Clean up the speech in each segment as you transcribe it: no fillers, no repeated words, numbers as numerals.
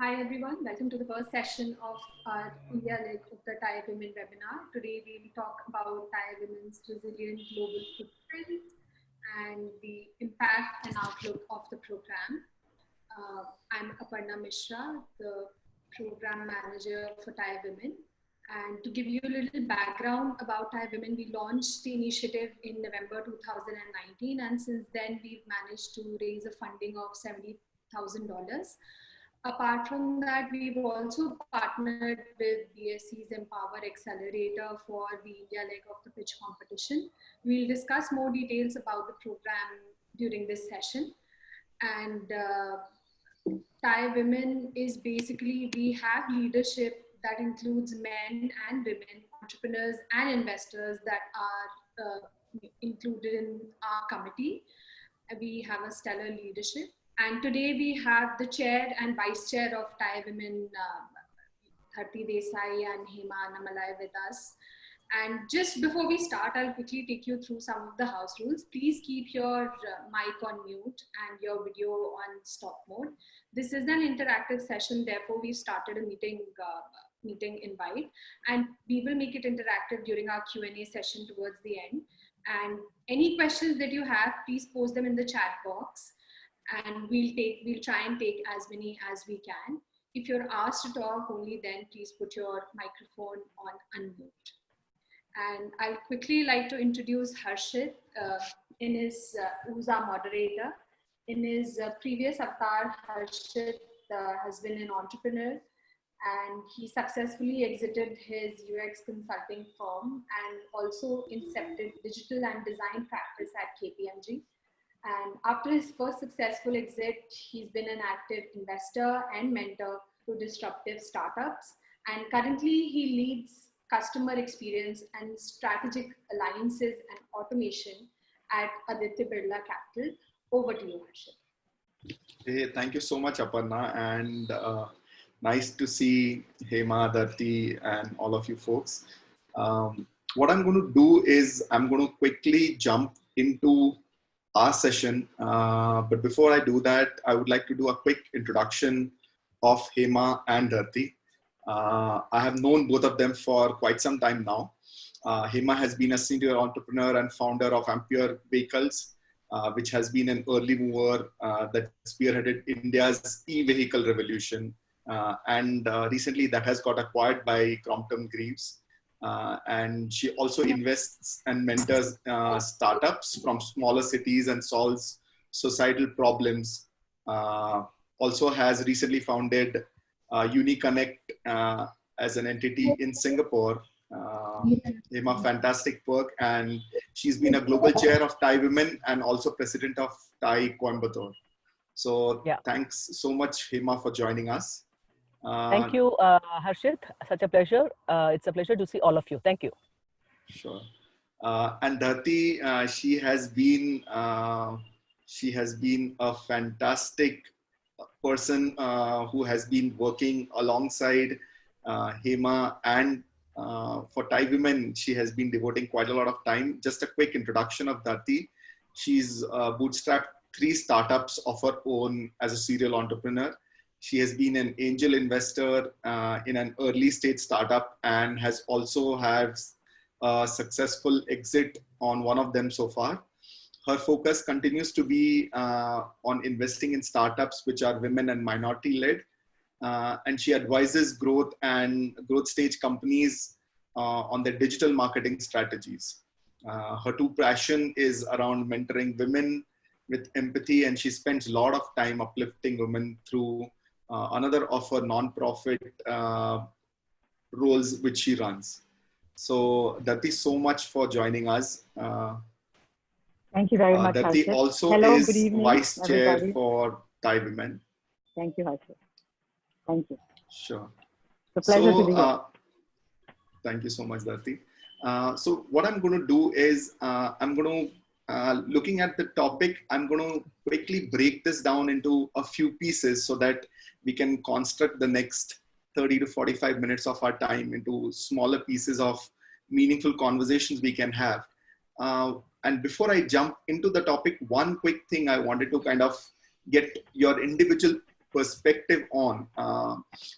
Hi everyone, welcome to the first session of our India Leg of the Thai Women webinar. Today we will talk about Thai women's resilient global footprint and the impact and outlook of the program. I'm Aparna Mishra, the program manager for Thai Women. And to give you a little background about Thai Women, we launched the initiative in November 2019, and since then we've managed to raise a funding of $70,000. Apart from that, we've also partnered with BSC's Empower Accelerator for the India leg of the pitch competition. We'll discuss more details about the program during this session. And Thai Women is basically, we have leadership that includes men and women, entrepreneurs and investors that are included in our committee. We have a stellar leadership. And today we have the chair and vice chair of Thai Women, Dharti Desai and Hema Namalai with us. And just before we start, I'll quickly take you through some of the house rules. Please keep your mic on mute and your video on stop mode. This is an interactive session, therefore we started a meeting invite, and we will make it interactive during our Q&A session towards the end. And any questions that you have, please post them in the chat box, and we'll try and take as many as we can. If you're asked to talk, only then please put your microphone on unmute. And I'd quickly like to introduce Harshit in his who's our moderator. In his previous avatar, Harshit has been an entrepreneur, and he successfully exited his UX consulting firm and also incepted digital and design practice at KPMG. And after his first successful exit, he's been an active investor and mentor to disruptive startups. And currently he leads customer experience and strategic alliances and automation at Aditya Birla Capital. Over to you, Harshit. Hey, thank you so much, Aparna, and nice to see Hema, Dharti, and all of you folks. What I'm going to do is I'm going to quickly jump into our session. But before I do that, I would like to do a quick introduction of Hema and Dharti. I have known both of them for quite some time now. Hema has been a senior entrepreneur and founder of Ampere Vehicles, which has been an early mover that spearheaded India's e-vehicle revolution. And recently that has got acquired by Crompton Greaves. And she also invests and mentors startups from smaller cities and solves societal problems. Also has recently founded UniConnect as an entity in Singapore. Hema, fantastic work, and she's been a global chair of Thai Women and also president of Thai Coimbatore. So thanks so much, Hema, for joining us. Thank you, Harshit. Such a pleasure. It's a pleasure to see all of you. Thank you. Sure. And Dharti, she has been a fantastic person who has been working alongside Hema, and for Thai Women, she has been devoting quite a lot of time. Just a quick introduction of Dharti. She's bootstrapped 3 startups of her own as a serial entrepreneur. She has been an angel investor in an early stage startup and has also had a successful exit on one of them so far. Her focus continues to be on investing in startups which are women and minority led. And she advises growth stage companies on their digital marketing strategies. Her true passion is around mentoring women with empathy, and she spends a lot of time uplifting women through another of her non-profit roles which she runs. So Dharti, so much for joining us. Thank you very much, Dharti Harshit. also Hello, is good evening, vice chair everybody. for Thai Women. Thank you, Harshit. Thank you. Sure. It's a pleasure to be here. Thank you so much, Dharti. So what I'm going to do is I'm going to, looking at the topic, I'm going to quickly break this down into a few pieces so that we can construct the next 30 to 45 minutes of our time into smaller pieces of meaningful conversations we can have. And before I jump into the topic, one quick thing I wanted to kind of get your individual perspective on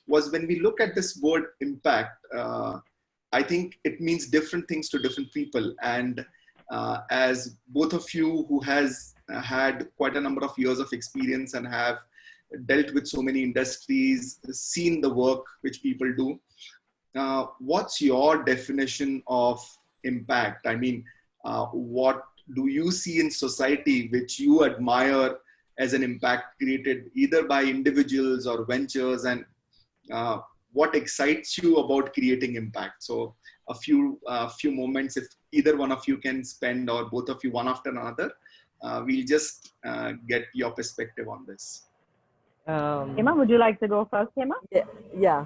was when we look at this word impact, I think it means different things to different people. And as both of you who has had quite a number of years of experience and have dealt with so many industries, seen the work which people do, what's your definition of impact? I mean, what do you see in society which you admire as an impact created either by individuals or ventures, and what excites you about creating impact? So a few moments, if either one of you can spend, or both of you one after another, we'll just get your perspective on this. Hema, would you like to go first, Hema? Yeah.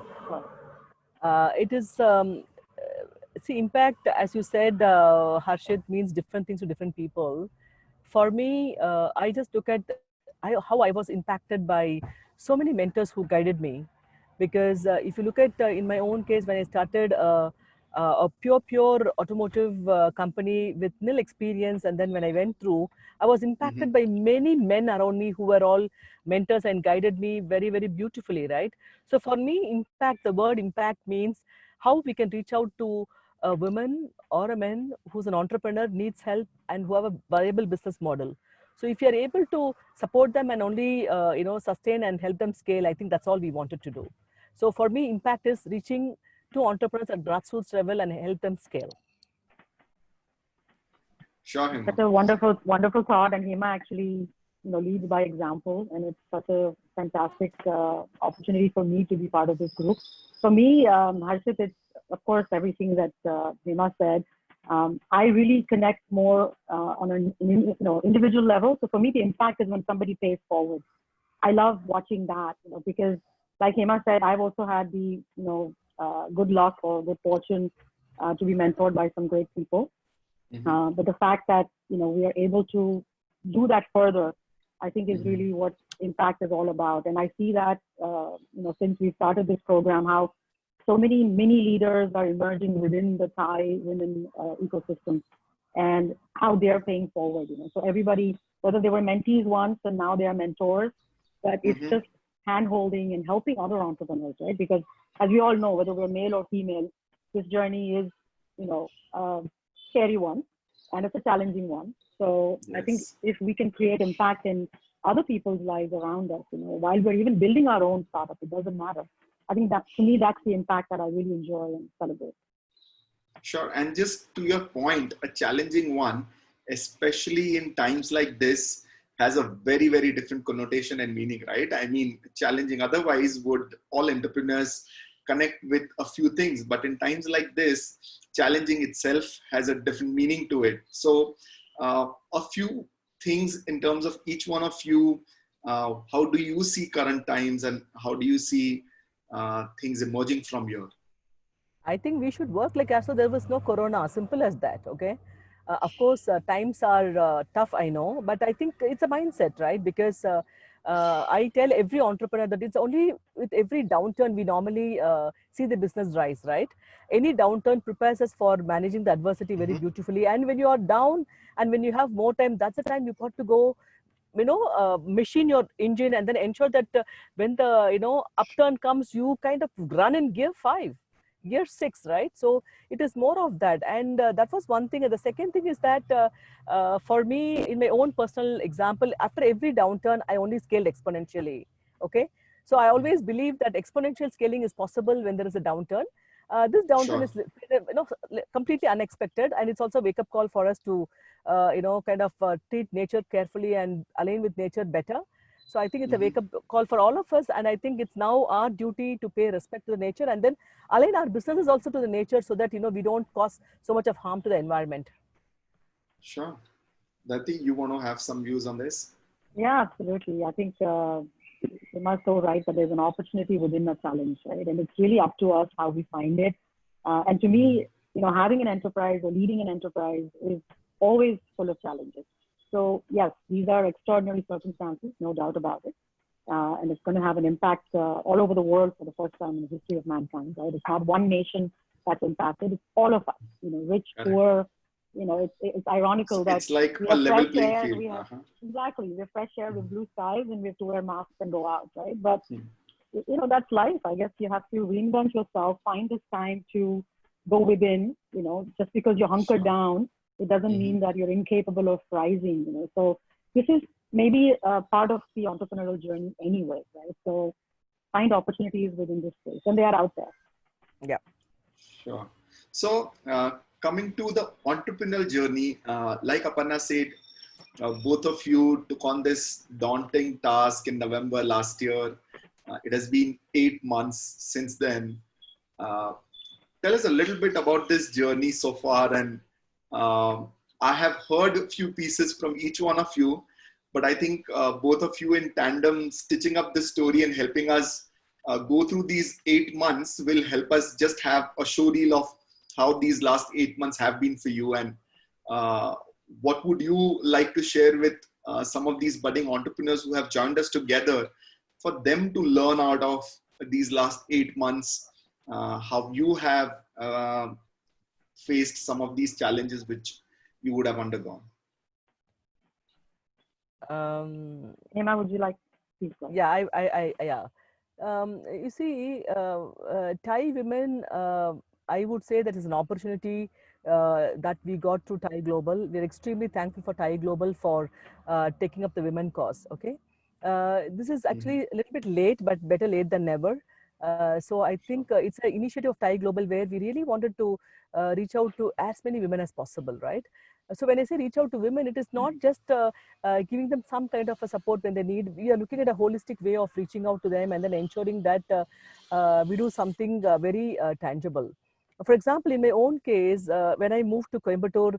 It is, see, impact, as you said, Harshit, means different things to different people. For me, I just look at how I was impacted by so many mentors who guided me. Because if you look at, in my own case, when I started a pure automotive company with nil experience, and then when I went through, I was impacted by many men around me who were all mentors and guided me very, very beautifully, right? So for me, impact, the word impact means how we can reach out to a woman or a man who's an entrepreneur, needs help, and who have a viable business model. So if you're able to support them and only sustain and help them scale, I think that's all we wanted to do. So for me, impact is reaching to entrepreneurs at grassroots level and help them scale. Sure, Hema. Such a wonderful thought, and Hema actually leads by example, and it's such a fantastic opportunity for me to be part of this group. For me, Harshit, it's of course everything that Hema said. I really connect more on an individual level. So for me, the impact is when somebody pays forward. I love watching that, because like Hema said, I've also had the good luck or good fortune to be mentored by some great people. But the fact that we are able to do that further, I think is really what impact is all about. And I see that since we started this program, how so many mini leaders are emerging within the Thai women ecosystem, and how they're paying forward. So everybody, whether they were mentees once and now they are mentors, but it's just hand-holding and helping other entrepreneurs, right? Because as we all know, whether we're male or female, this journey is, a scary one, and it's a challenging one. So I think if we can create impact in other people's lives around us, while we're even building our own startup, it doesn't matter. I think that, to me, that's the impact that I really enjoy and celebrate. Sure. And just to your point, a challenging one, especially in times like this, has a very, very different connotation and meaning, right? I mean, challenging otherwise would all entrepreneurs connect with a few things, but in times like this, challenging itself has a different meaning to it. So a few things in terms of each one of you, how do you see current times, and how do you see things emerging from here? I think we should work like as though there was no corona, simple as that, okay? Of course, times are tough, I know, but I think it's a mindset, right? Because I tell every entrepreneur that it's only with every downturn we normally see the business rise, right? Any downturn prepares us for managing the adversity very beautifully. And when you are down and when you have more time, that's the time you've got to go, machine your engine, and then ensure that when the, upturn comes, you kind of run in gear 5. Gear 6, right? So it is more of that. And that was one thing. And the second thing is that for me, in my own personal example, after every downturn, I only scaled exponentially. Okay. So I always believe that exponential scaling is possible when there is a downturn. This downturn is completely unexpected, and it's also a wake-up call for us to kind of treat nature carefully and align with nature better. So I think it's a wake-up call for all of us, and I think it's now our duty to pay respect to the nature and then align our businesses also to the nature, so that we don't cause so much of harm to the environment. Sure. Dati, you want to have some views on this? Yeah, absolutely. I think Hema's so right that there's an opportunity within a challenge, right? And it's really up to us how we find it. And to me, having an enterprise or leading an enterprise is always full of challenges. So yes, these are extraordinary circumstances, no doubt about it. And it's going to have an impact all over the world for the first time in the history of mankind, right? It's not one nation that's impacted, it's all of us, rich, poor, it's ironical that it's like we a have level fresh playing air, field. we have, exactly, we have fresh air with blue skies, and we have to wear masks and go out, right? But, that's life. I guess you have to reinvent yourself, find this time to go within, just because you're hunkered down, it doesn't mean that you're incapable of rising, So this is maybe a part of the entrepreneurial journey anyway, right? So find opportunities within this space, and they are out there. Yeah. Sure. So coming to the entrepreneurial journey, like Aparna said, both of you took on this daunting task in November last year. It has been 8 months since then. Tell us a little bit about this journey so far. And I have heard a few pieces from each one of you, but I think both of you in tandem stitching up the story and helping us go through these 8 months will help us just have a show reel of how these last 8 months have been for you. And what would you like to share with some of these budding entrepreneurs who have joined us together for them to learn out of these last 8 months, how you have faced some of these challenges which you would have undergone? Hema, would you like to go? Yeah, yeah. You see, Thai women, I would say that is an opportunity that we got through Thai Global. We're extremely thankful for Thai Global for taking up the women cause. Okay, this is actually a little bit late, but better late than never. So I think it's an initiative of Thai Global where we really wanted to reach out to as many women as possible, right? So when I say reach out to women, it is not just giving them some kind of a support when they need. We are looking at a holistic way of reaching out to them and then ensuring that we do something very tangible. For example, in my own case, when I moved to Coimbatore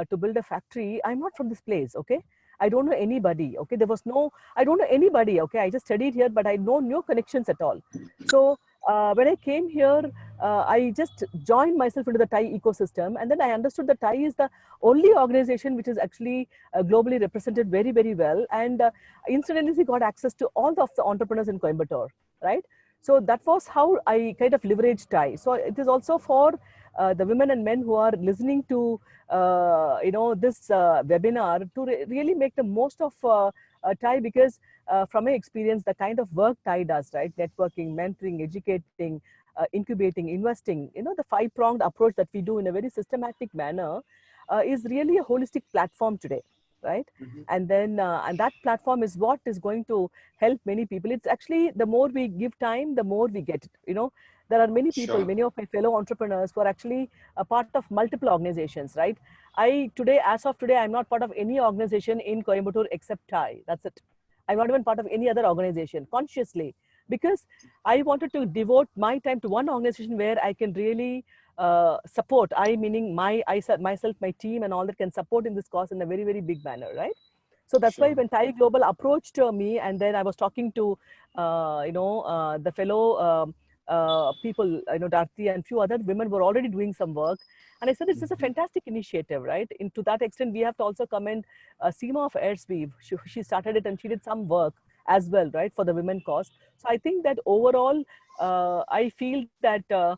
to build a factory, I'm not from this place, okay? I don't know anybody, okay? I don't know anybody, okay? I just studied here, but I know no connections at all. So when I came here, I just joined myself into the Thai ecosystem, and then I understood that Thai is the only organization which is actually globally represented very, very well. And incidentally got access to all of the entrepreneurs in Coimbatore, right? So that was how I kind of leveraged Thai. So it is also for the women and men who are listening to this webinar to really make the most of Thai, because from my experience, the kind of work Thai does, right? Networking, mentoring, educating, incubating, investing, the 5-pronged approach that we do in a very systematic manner is really a holistic platform today, right? And then and that platform is what is going to help many people. It's actually, the more we give time, the more we get it. There are many people, many of my fellow entrepreneurs who are actually a part of multiple organizations, right? As of today, I'm not part of any organization in Coimbatore except Thai. That's it. I'm not even part of any other organization consciously, because I wanted to devote my time to one organization where I can really support. Meaning myself, my team, and all that can support in this cause in a very, very big manner, right? So that's why when Thai Global approached me, and then I was talking to, the fellow people, Darthi and few other women were already doing some work. And I said, this is a fantastic initiative, right? And to that extent, we have to also commend Seema of Airsweave. She started it and she did some work as well, right, for the women cause. So I think that overall, I feel that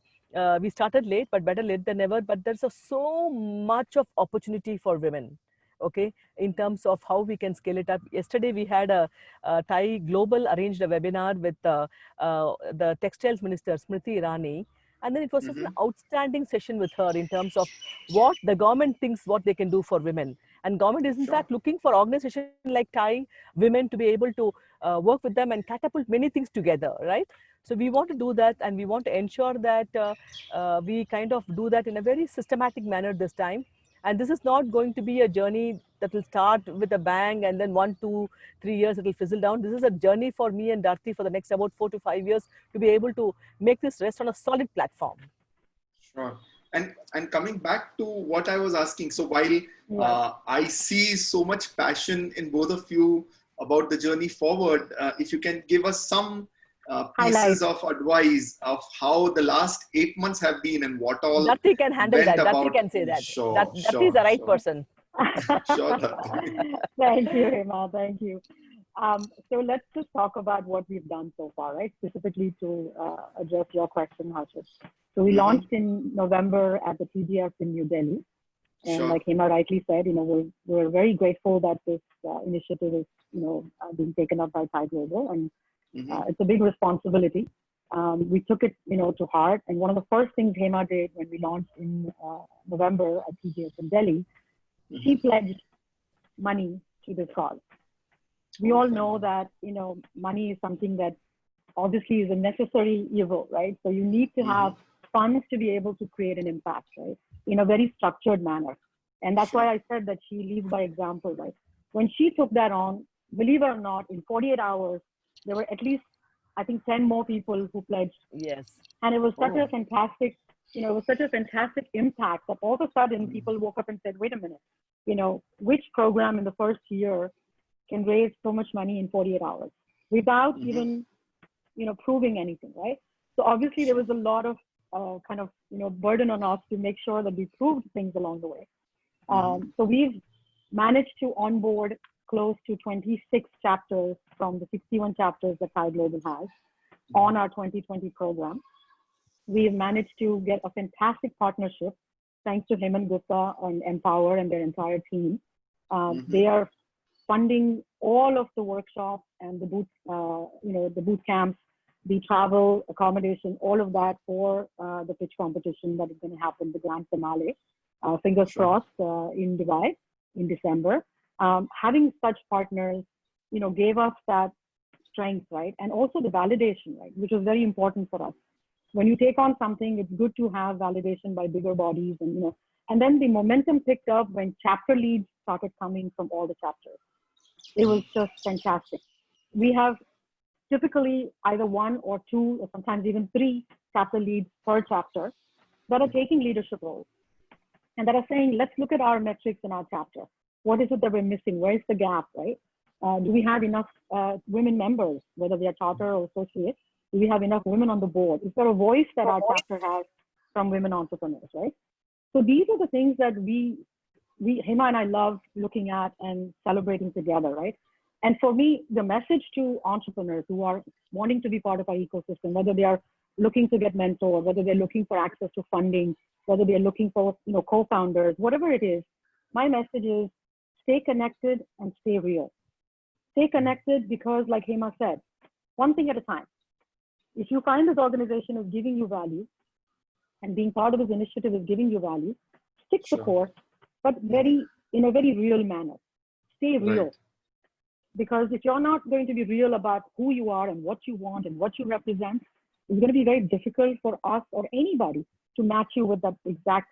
we started late, but better late than never. But there's so much of opportunity for women, okay, in terms of how we can scale it up. Yesterday, we had a Thai Global arranged a webinar with the Textiles Minister, Smriti Irani. And then it was just an outstanding session with her in terms of what the government thinks what they can do for women. And government is in fact looking for organizations like Thai women to be able to work with them and catapult many things together, right? So we want to do that, and we want to ensure that we kind of do that in a very systematic manner this time. And this is not going to be a journey that will start with a bang and then 1, 2, 3 years it will fizzle down. This is a journey for me and Darthi for the next about 4 to 5 years to be able to make this rest on a solid platform. Sure. And coming back to what I was asking, so while I see so much passion in both of you about the journey forward, if you can give us some pieces of advice of how the last 8 months have been and what all Darthi can handle that. Darthi can say that. Darthi is the right person. Sure. Thank you, Hema. Thank you. So let's just talk about what we've done so far, right? Specifically to address your question, Harshit. So we launched in November at the TGF in New Delhi. And Sure. like Hema rightly said, we're very grateful that this initiative is, being taken up by Thai Global, and it's a big responsibility. We took it, to heart. And one of the first things Hema did when we launched in November at TGS in Delhi, she pledged money to this cause. We all know that, money is something that obviously is a necessary evil, right? So you need to have funds to be able to create an impact, right? In a very structured manner. And that's why I said that she leads by example, right? When she took that on, believe it or not, in 48 hours, there were at least, I think, 10 more people who pledged. Yes. And it was such a fantastic, it was such a fantastic impact that all of a sudden people woke up and said, wait a minute, which program in the first year can raise so much money in 48 hours without even, proving anything, right? So obviously there was a lot of kind of, burden on us to make sure that we proved things along the way. So we've managed to onboard close to 26 chapters from the 61 chapters that Thai Global has on our 2020 program. We've managed to get a fantastic partnership thanks to Hemant Gupta and Empower and their entire team. They are funding all of the workshops and the boot camps, the travel, accommodation, all of that for the pitch competition that is going to happen, the grand finale. Fingers crossed in Dubai in December. Having such partners, gave us that strength, right? And also the validation, right? Which was very important for us. When you take on something, it's good to have validation by bigger bodies, and and then the momentum picked up when chapter leads started coming from all the chapters. It was just fantastic. We have typically either one or two, or sometimes even 3 chapter leads per chapter that are taking leadership roles and that are saying, let's look at our metrics in our chapter. What is it that we're missing? Where's the gap, right? Do we have enough women members, whether they are charter or associate? Do we have enough women on the board? Is there a voice that our chapter has from women entrepreneurs, right? So these are the things that Hema and I love looking at and celebrating together, right? And for me, the message to entrepreneurs who are wanting to be part of our ecosystem, whether they are looking to get mentored, whether they're looking for access to funding, whether they're looking for co-founders, whatever it is, my message is stay connected and stay real. Stay connected because, like Hema said, one thing at a time. If you find this organization is giving you value and being part of this initiative is giving you value, stick the course, but in a very real manner. Stay real. Right. Because if you're not going to be real about who you are and what you want and what you represent, it's going to be very difficult for us or anybody to match you with that exact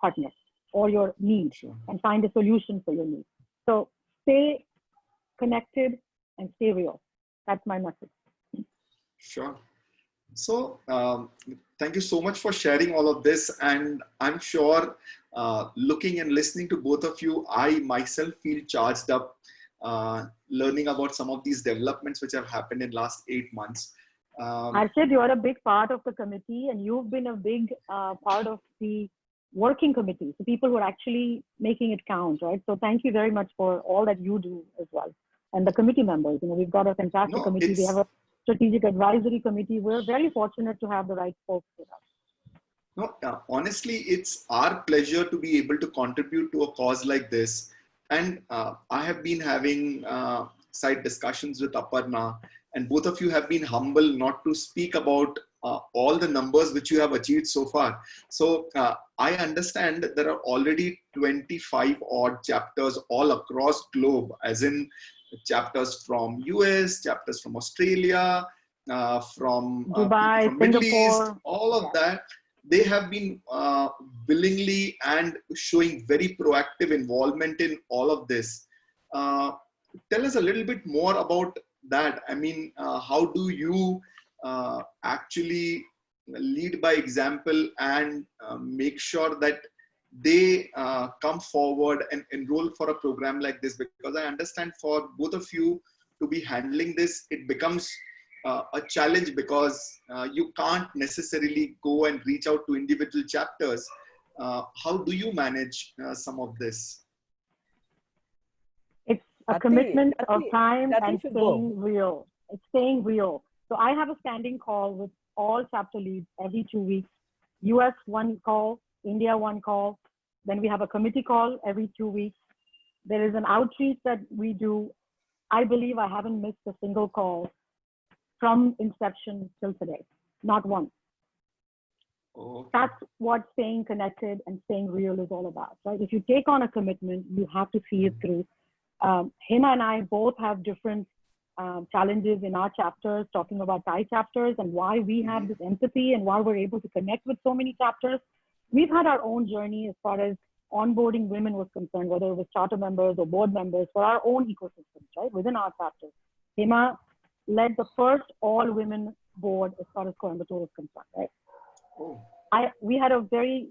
partner or your needs and find a solution for your needs. So stay connected and stay real. That's my message. Sure. So thank you so much for sharing all of this. And I'm sure looking and listening to both of you, I myself feel charged up learning about some of these developments which have happened in last 8 months. Harshit, you are a big part of the committee and you've been a big part of the working committee. So people who are actually making it count, right? So thank you very much for all that you do as well. And the committee members, we've got a fantastic committee. We have a strategic advisory committee. We're very fortunate to have the right folks with us. No, honestly, it's our pleasure to be able to contribute to a cause like this. And I have been having side discussions with Aparna, and both of you have been humble not to speak about all the numbers which you have achieved so far. So I understand that there are already 25 odd chapters all across globe, as in chapters from US, chapters from Australia, from Dubai, from Middle Singapore. East, all of that. They have been willingly and showing very proactive involvement in all of this. Tell us a little bit more about that. I mean, how do you actually lead by example and make sure that they come forward and enroll for a program like this? Because I understand for both of you to be handling this, it becomes a challenge because you can't necessarily go and reach out to individual chapters. How do you manage some of this? It's a commitment of time and staying real. It's staying real. So I have a standing call with all chapter leads every 2 weeks. US one call, India one call, Then we have a committee call every 2 weeks. There is an outreach that we do. I believe I haven't missed a single call from inception till today, not one. Okay. That's what staying connected and staying real is all about, right? If you take on a commitment, you have to see it through. Hema and I both have different challenges in our chapters, talking about Thai chapters and why we have this empathy and why we're able to connect with so many chapters. We've had our own journey as far as onboarding women was concerned, whether it was charter members or board members for our own ecosystems, right, within our chapters. Hema led the first all-women board as far as Coimbatore is concerned, right? Oh. We had a very,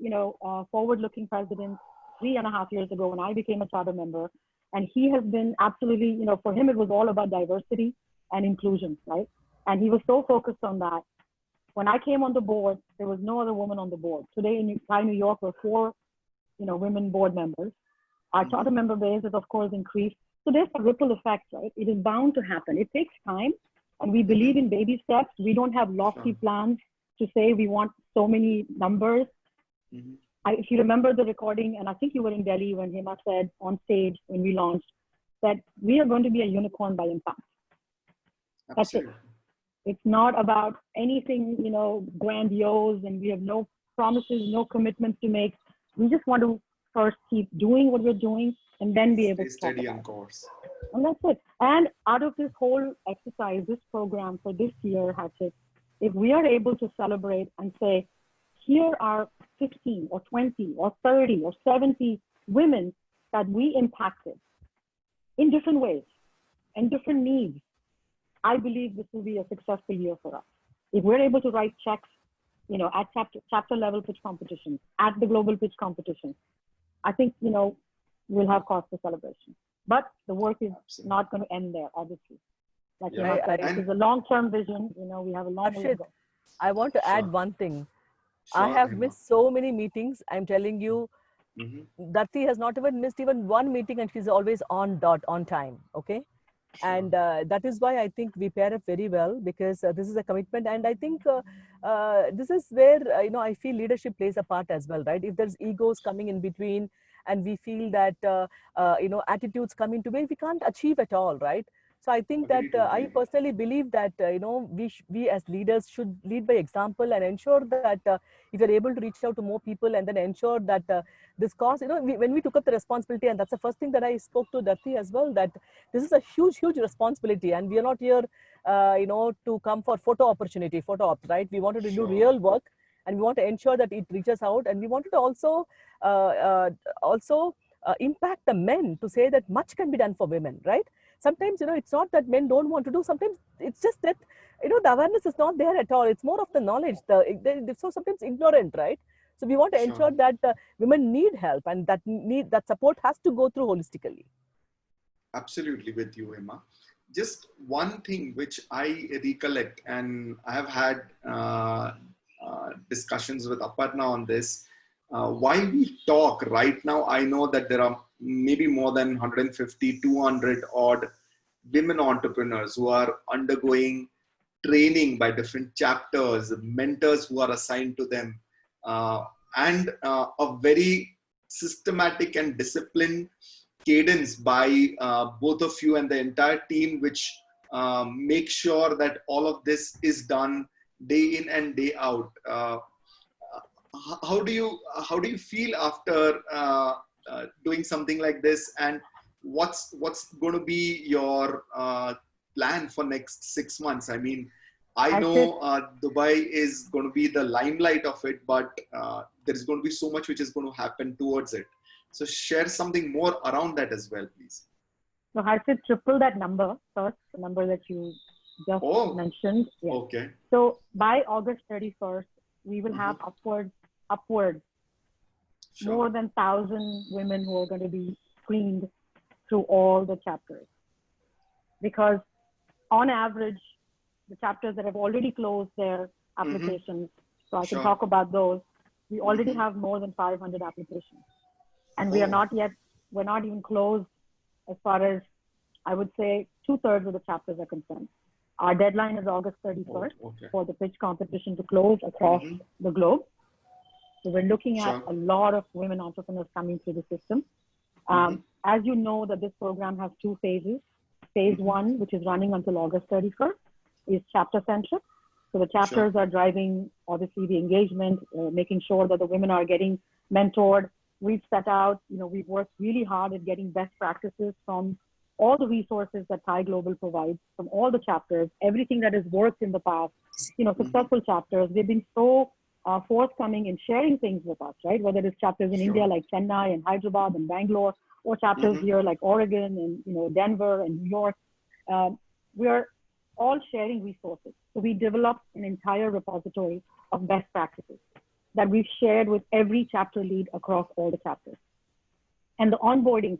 forward-looking president 3.5 years ago when I became a charter member, and he has been absolutely, for him it was all about diversity and inclusion, right? And he was so focused on that. When I came on the board, there was no other woman on the board. Today in Thai New York, we're 4, women board members. Our charter member base has of course increased. So there's a ripple effect, right? It is bound to happen. It takes time, and we believe in baby steps. We don't have lofty plans to say we want so many numbers. If you remember the recording, and I think you were in Delhi when Hema said on stage when we launched that we are going to be a unicorn by impact. That's it. It's not about anything, grandiose, and we have no promises, no commitments to make. We just want to first keep doing what we're doing and then be able to stay steady on course. And that's it. And out of this whole exercise, this program for this year, Harshit, if we are able to celebrate and say, here are 15 or 20 or 30 or 70 women that we impacted in different ways and different needs, I believe this will be a successful year for us. If we're able to write checks, at chapter level pitch competitions, at the global pitch competition, I think, we'll have cause for celebration. But the work is not going to end there, obviously. Like you said, it is a long-term vision. We have a long way to go. I want to add one thing. Sure, I have Hema. missed so many meetings. I'm telling you, Datti has not even missed even one meeting, and she's always on time. Okay. Sure. And that is why I think we pair up very well, because this is a commitment. And I think this is where, I feel leadership plays a part as well, right? If there's egos coming in between and we feel that, attitudes come into way, we can't achieve at all, right? So I think that I personally believe that, we as leaders should lead by example and ensure that if you're able to reach out to more people and then ensure that this cause, when we took up the responsibility, and that's the first thing that I spoke to Datti as well, that this is a huge, huge responsibility, and we are not here, to come for photo ops, right? We wanted to do real work, and we want to ensure that it reaches out, and we wanted to also impact the men to say that much can be done for women, right? Sometimes, it's not that men don't want to do. Sometimes it's just that, the awareness is not there at all. It's more of the knowledge. They're so sometimes ignorant, right? So we want to ensure that women need help, and that support has to go through holistically. Absolutely with you, Hema. Just one thing which I recollect, and I have had discussions with Aparna on this. While we talk right now, I know that there are maybe more than 150, 200 odd women entrepreneurs who are undergoing training by different chapters, mentors who are assigned to them, and a very systematic and disciplined cadence by both of you and the entire team, which make sure that all of this is done day in and day out. How do you feel after doing something like this, and what's going to be your plan for next 6 months? I mean, I know Dubai is going to be the limelight of it, but there is going to be so much which is going to happen towards it. So share something more around that as well, please. So Harshit, triple that number first, the number that you just mentioned. Yeah. Okay. So by August 31st, we will have upwards more than 1,000 women who are going to be screened through all the chapters. Because on average, the chapters that have already closed their applications, so I can talk about those, we already have more than 500 applications. And we're not even closed as far as, I would say, 2/3 of the chapters are concerned. Our deadline is August 31st for the pitch competition to close across the globe. So we're looking at Sure. a lot of women entrepreneurs coming through the system. As you know, that this program has 2 phases. Phase 1, which is running until August 31st, is chapter centric. So the chapters are driving, obviously, the engagement, making sure that the women are getting mentored. We've set out, we've worked really hard at getting best practices from all the resources that Thai Global provides, from all the chapters, everything that has worked in the past, successful chapters. They've been so forthcoming in sharing things with us, right? Whether it's chapters in India like Chennai and Hyderabad and Bangalore, or chapters here like Oregon and Denver and New York. We are all sharing resources. So we developed an entire repository of best practices that we've shared with every chapter lead across all the chapters. And the onboarding,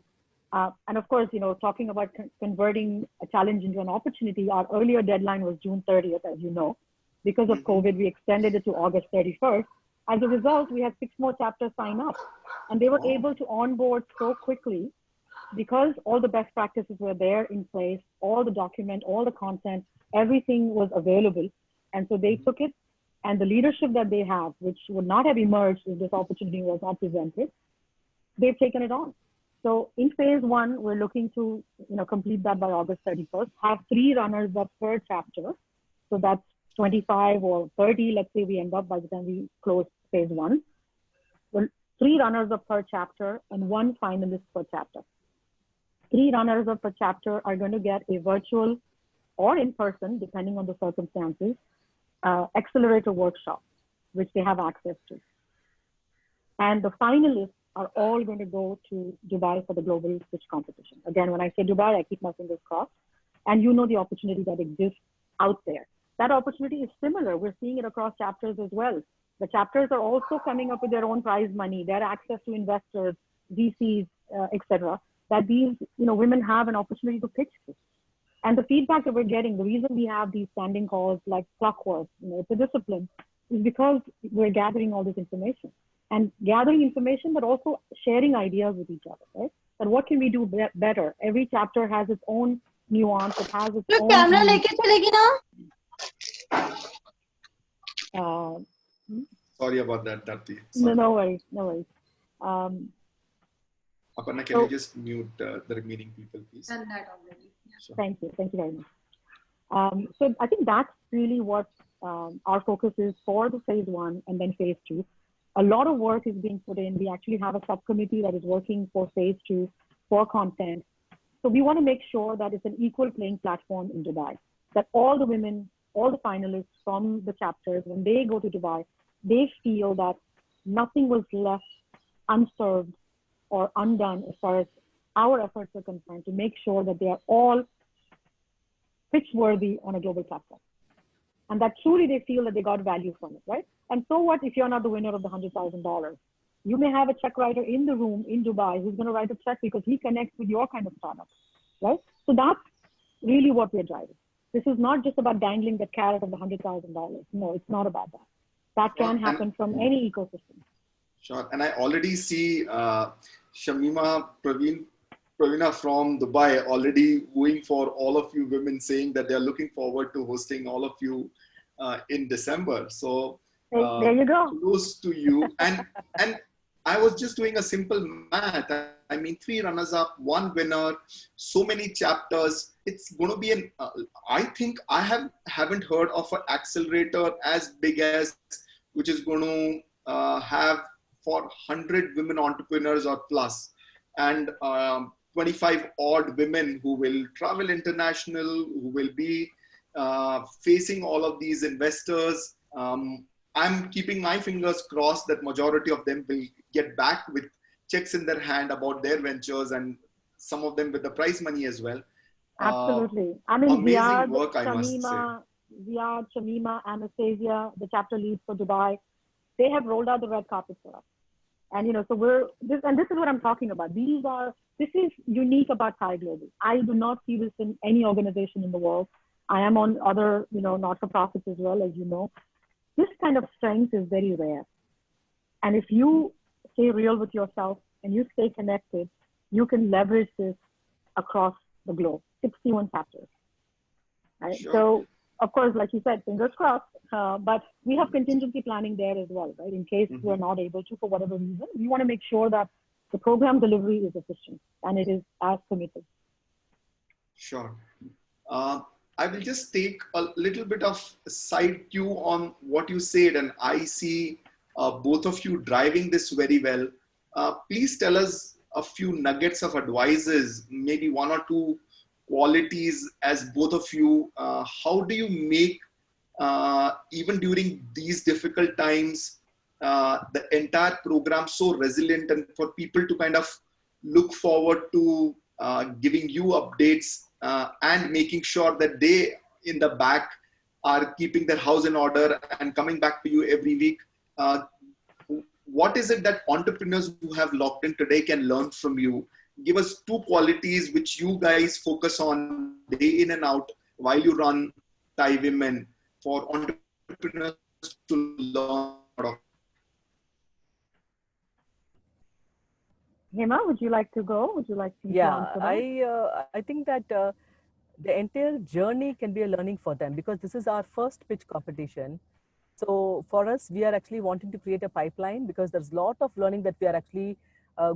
and of course, talking about converting a challenge into an opportunity, our earlier deadline was June 30th, as you know. Because of COVID, we extended it to August 31st. As a result, we had 6 more chapters sign up. And they were able to onboard so quickly because all the best practices were there in place, all the document, all the content, everything was available. And so they took it, and the leadership that they have, which would not have emerged if this opportunity was not presented, they've taken it on. So in phase 1, we're looking to complete that by August 31st, have 3 runners up per chapter. So that's 25 or 30, let's say we end up by the time we close phase 1. Well, 3 runners-up per chapter and 1 finalist per chapter. 3 runners-up per chapter are going to get a virtual or in person, depending on the circumstances, accelerator workshop, which they have access to. And the finalists are all going to go to Dubai for the global pitch competition. Again, when I say Dubai, I keep my fingers crossed. And the opportunity that exists out there. That opportunity is similar. We're seeing it across chapters as well. The chapters are also coming up with their own prize money, their access to investors, VCs, etc. That these women have an opportunity to pitch to. And the feedback that we're getting, the reason we have these standing calls like clockwork, it's a discipline, is because we're gathering all this information. And gathering information, but also sharing ideas with each other, right? But what can we do better? Every chapter has its own nuance. It has its own... camera leke chalegi na? Sorry about that, Dharti. No worries, no worries. Aparna, can you just mute the remaining people, please? Done that already. Yeah. Sure. Thank you very much. So I think that's really what our focus is for the phase 1 and then phase 2. A lot of work is being put in. We actually have a subcommittee that is working for phase 2 for content. So we want to make sure that it's an equal playing platform in Dubai, that all the women, all the finalists from the chapters, when they go to Dubai, they feel that nothing was left unserved or undone as far as our efforts are concerned to make sure that they are all pitch worthy on a global platform. And that truly they feel that they got value from it, right? And so what if you're not the winner of the $100,000? You may have a check writer in the room in Dubai who's going to write a check because he connects with your kind of startup, right? So that's really what we're driving. This is not just about dangling the carrot of the $100,000. No, it's not about that. That can happen from any ecosystem. Sure. And I already see Shamima Pravina from Dubai already wooing for all of you women, saying that they're looking forward to hosting all of you in December. So there you go. Kudos to you. And I was just doing a simple math. I mean, 3 runners-up, 1 winner, so many chapters. It's going to be an. I think I haven't heard of an accelerator as big as, which is going to have for 100 women entrepreneurs or plus, and 25 odd women who will travel international, who will be facing all of these investors. I'm keeping my fingers crossed that majority of them will get back with checks in their hand about their ventures, and some of them with the prize money as well. Absolutely. I mean, amazing work, I must say. Ziad, Shamima, Anastasia, the chapter leads for Dubai, they have rolled out the red carpet for us. And, so this is what I'm talking about. This is unique about Thai Global. I do not see this in any organization in the world. I am on other, not-for-profits as well, as you know. This kind of strength is very rare. And if you stay real with yourself and you stay connected, you can leverage this across the globe. 61 chapters. Right? Sure. So of course, like you said, fingers crossed, but we have contingency planning there as well, right? In case we're not able to, for whatever reason, we want to make sure that the program delivery is efficient and it is as committed. Sure. I will just take a little bit of side cue on what you said, and I see both of you driving this very well. Please tell us a few nuggets of advices, maybe one or two qualities as both of you. How do you make, even during these difficult times, the entire program so resilient, and for people to kind of look forward to giving you updates and making sure that they in the back are keeping their house in order and coming back to you every week? What is it that entrepreneurs who have locked in today can learn from you? Give us two qualities which you guys focus on day in and out while you run Thai Women for entrepreneurs to learn of. Hema, would you like to go? Would you like to answer that? I think that the entire journey can be a learning for them, because this is our first pitch competition. So for us, we are actually wanting to create a pipeline, because there's a lot of learning that we are actually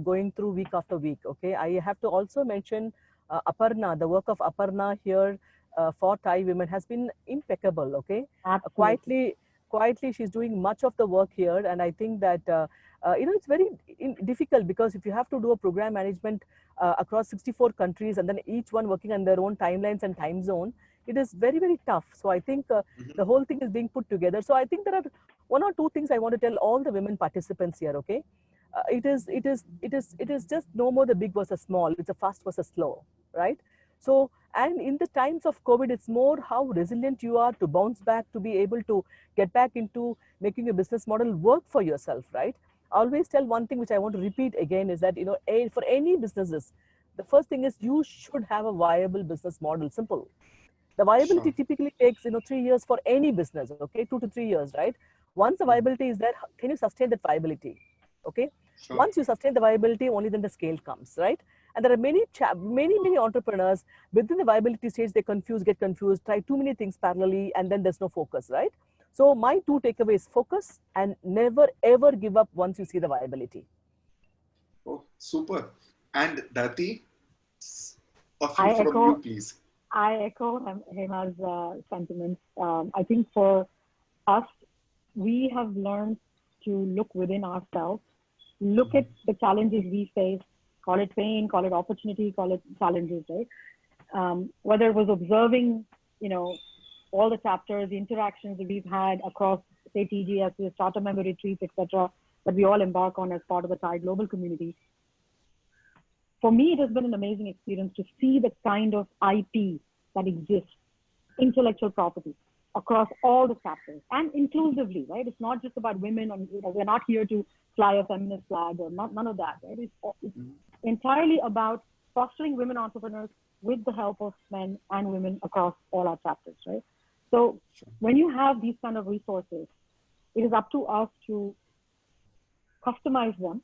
going through week after week. Okay, I have to also mention Aparna. The work of Aparna here for Thai Women has been impeccable. Okay, quietly she's doing much of the work here, and I think that it's very difficult, because if you have to do a program management across 64 countries and then each one working on their own timelines and time zone, it is very, very tough. So I think the whole thing is being put together. So I think there are one or two things I want to tell all the women participants here. Okay, it is just no more the big versus small. It's a fast versus slow, right? So, and in the times of COVID, it's more how resilient you are to bounce back, to be able to get back into making a business model work for yourself, right? I always tell one thing which I want to repeat again is that, for any businesses, the first thing is you should have a viable business model. Simple. The viability typically takes 3 years for any business. Okay, 2 to 3 years, right? Once the viability is there, can you sustain that viability? Okay. Once you sustain the viability, only then the scale comes, right? And there are many entrepreneurs within the viability stage, they get confused, try too many things parallelly, and then there's no focus, right? So my two takeaways: focus and never ever give up once you see the viability. Oh, super. And Dati, a few from you, please. I echo Hema's sentiments. I think for us, we have learned to look within ourselves, look at the challenges we face, call it pain, call it opportunity, call it challenges, right? Whether it was observing, all the chapters, the interactions that we've had across, say, TGS, starter member retreats, etc., that we all embark on as part of the Thai global community. For me, it has been an amazing experience to see the kind of IP that exists, intellectual property, across all the chapters and inclusively, right? It's not just about women, and we're not here to fly a feminist flag or none of that, right? It's entirely about fostering women entrepreneurs with the help of men and women across all our chapters, right? So when you have these kind of resources, it is up to us to customize them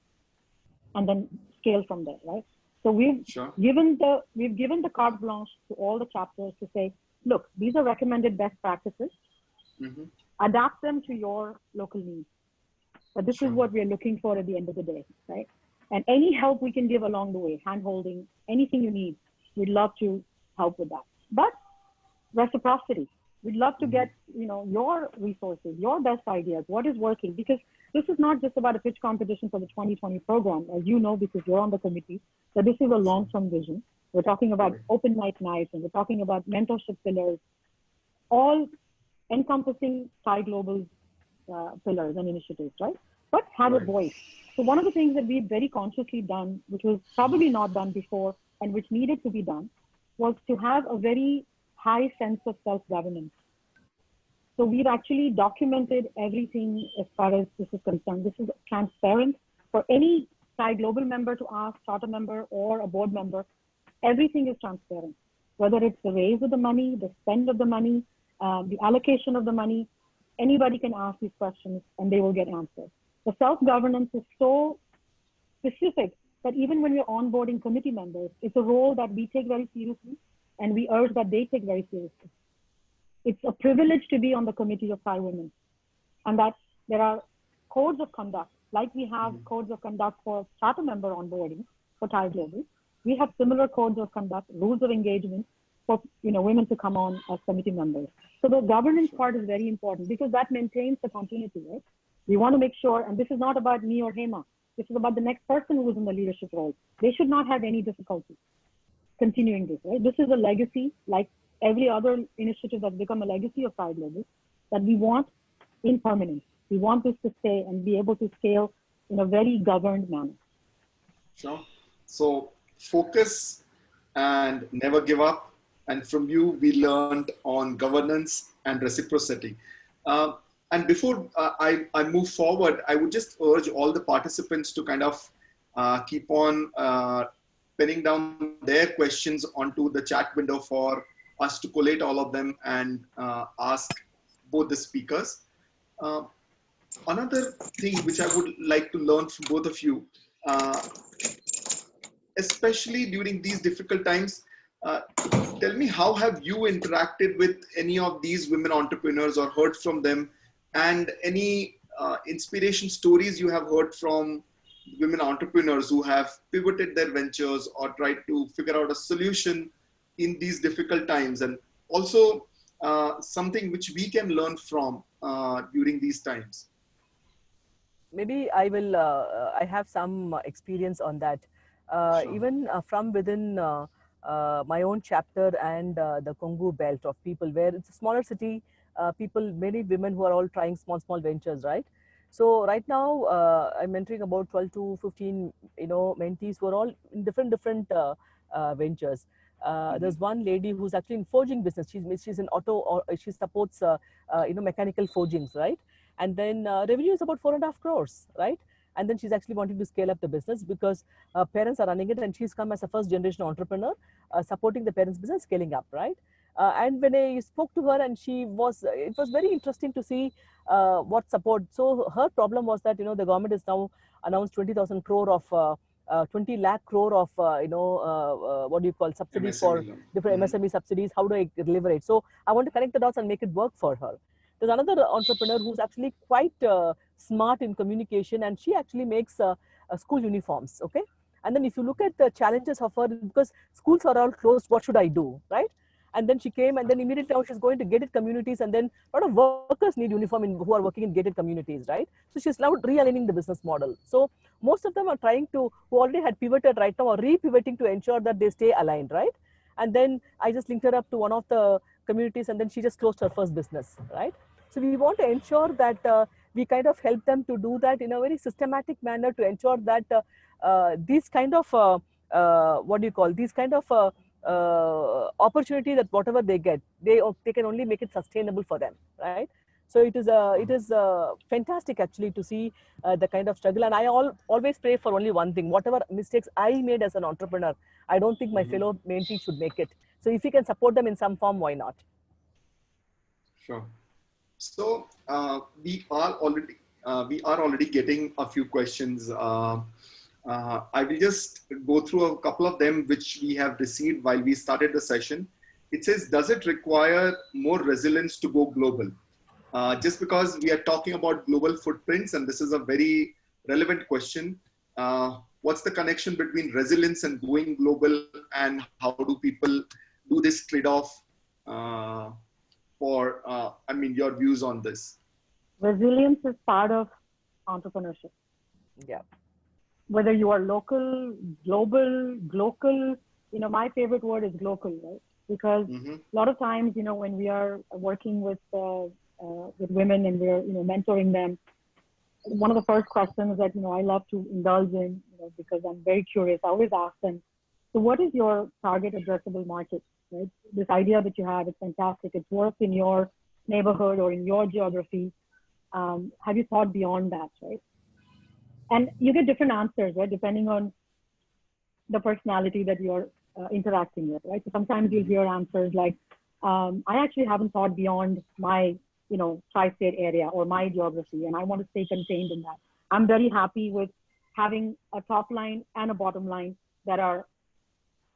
and then scale from there, right? So we've given the carte blanche to all the chapters to say, look, these are recommended best practices. Adapt them to your local needs. But this is what we're looking for at the end of the day, right? And any help we can give along the way, hand-holding, anything you need, we'd love to help with that. But reciprocity, we'd love to get, your resources, your best ideas, what is working, because this is not just about a pitch competition for the 2020 program, as you know, because you're on the committee, that this is a long-term vision. We're talking about open mic nights, and we're talking about mentorship pillars, all encompassing Thai Global pillars and initiatives, right? But have a voice. So one of the things that we've very consciously done, which was probably not done before and which needed to be done, was to have a very high sense of self-governance. So we've actually documented everything as far as this is concerned. This is transparent for any Thai Global member to ask, charter member or a board member. Everything is transparent, whether it's the raise of the money, the spend of the money, the allocation of the money. Anybody can ask these questions and they will get answers. The self-governance is so specific that even when we're onboarding committee members, it's a role that we take very seriously and we urge that they take very seriously. it's a privilege to be on the committee of Thai women, and that there are codes of conduct, like we have codes of conduct for charter member onboarding for Thai Global. We have similar codes of conduct, rules of engagement for women to come on as committee members. So the governance part is very important because that maintains the continuity, right? We want to make sure, and this is not about me or Hema, this is about the next person who is in the leadership role. They should not have any difficulty continuing this, right? This is a legacy, like every other initiative that's become a legacy of Thai Global, that we want in permanence. We want this to stay and be able to scale in a very governed manner. Sure. So focus and never give up. And from you, we learned on governance and reciprocity. And before I move forward, I would just urge all the participants to kind of keep on pinning down their questions onto the chat window for us to collate all of them and ask both the speakers. Another thing which I would like to learn from both of you, especially during these difficult times, tell me, how have you interacted with any of these women entrepreneurs or heard from them, and any inspiration stories you have heard from women entrepreneurs who have pivoted their ventures or tried to figure out a solution in these difficult times, and also something which we can learn from during these times? Maybe I will, I have some experience on that. Sure. Even from within my own chapter and the Kongu belt of people, where it's a smaller city, people, many women who are all trying small ventures, right? So right now, I'm mentoring about 12 to 15, mentees who are all in different ventures. There's one lady who's actually in forging business. She's in auto, or she supports mechanical forgings, right? And then revenue is about 4.5 crores, right? And then she's actually wanting to scale up the business because parents are running it, and she's come as a first generation entrepreneur, supporting the parents' business, scaling up, right? And when I spoke to her, and it was very interesting to see what support. So her problem was that, the government has now announced 20,000 crore of 20 lakh crore of, what do you call, subsidies for different MSME subsidies. How do I deliver it? So I want to connect the dots and make it work for her. There's another entrepreneur who's actually quite smart in communication, and she actually makes school uniforms, okay? And then if you look at the challenges of her, because schools are all closed, what should I do, right? And then she came, and then immediately now she's going to gated communities, and then a lot of workers need uniform who are working in gated communities, right? So she's now realigning the business model. So most of them are trying to, who already had pivoted right now, are re-pivoting to ensure that they stay aligned, right? And then I just linked her up to one of the communities, and then she just closed her first business, right? So we want to ensure that we kind of help them to do that in a very systematic manner to ensure that these kind of, what do you call, these kind of opportunity, that whatever they get, they can only make it sustainable for them, right? So it is fantastic actually to see the kind of struggle. And I always pray for only one thing: whatever mistakes I made as an entrepreneur, I don't think my fellow mentees should make it. So if we can support them in some form, why not? Sure. So we are already getting a few questions. I will just go through a couple of them which we have received while we started the session. It says, does it require more resilience to go global? Just because we are talking about global footprints, and this is a very relevant question. What's the connection between resilience and going global, and how do people do this trade-off? Your views on this. Resilience is part of entrepreneurship. Yeah. Whether you are local, global, glocal, my favorite word is glocal, right? Because a lot of times, when we are working with women and we're, mentoring them, one of the first questions that, I love to indulge in, because I'm very curious, I always ask them, so what is your target addressable market, right? This idea that you have is fantastic. It's worked in your neighborhood or in your geography. Have you thought beyond that, right? And you get different answers, right? Depending on the personality that you're interacting with, right? So sometimes you'll hear answers like, I actually haven't thought beyond my, tri-state area or my geography, and I want to stay contained in that. I'm very happy with having a top line and a bottom line that are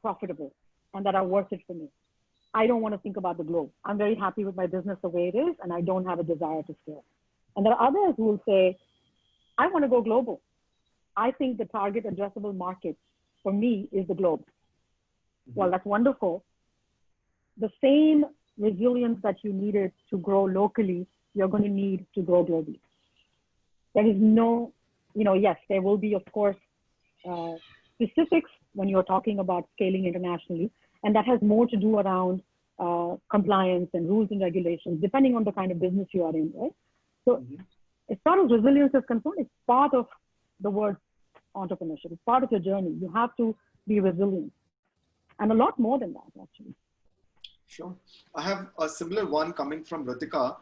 profitable and that are worth it for me. I don't want to think about the globe. I'm very happy with my business the way it is, and I don't have a desire to scale. And there are others who will say, I want to go global. I think the target addressable market for me is the globe. Well, that's wonderful. The same resilience that you needed to grow locally, you're going to need to grow globally. There is no, yes, there will be, of course, specifics when you're talking about scaling internationally. And that has more to do around compliance and rules and regulations, depending on the kind of business you are in, right? So as far as resilience is concerned, it's part of the word entrepreneurship. It's part of your journey. You have to be resilient. And a lot more than that, actually. Sure. I have a similar one coming from Ritika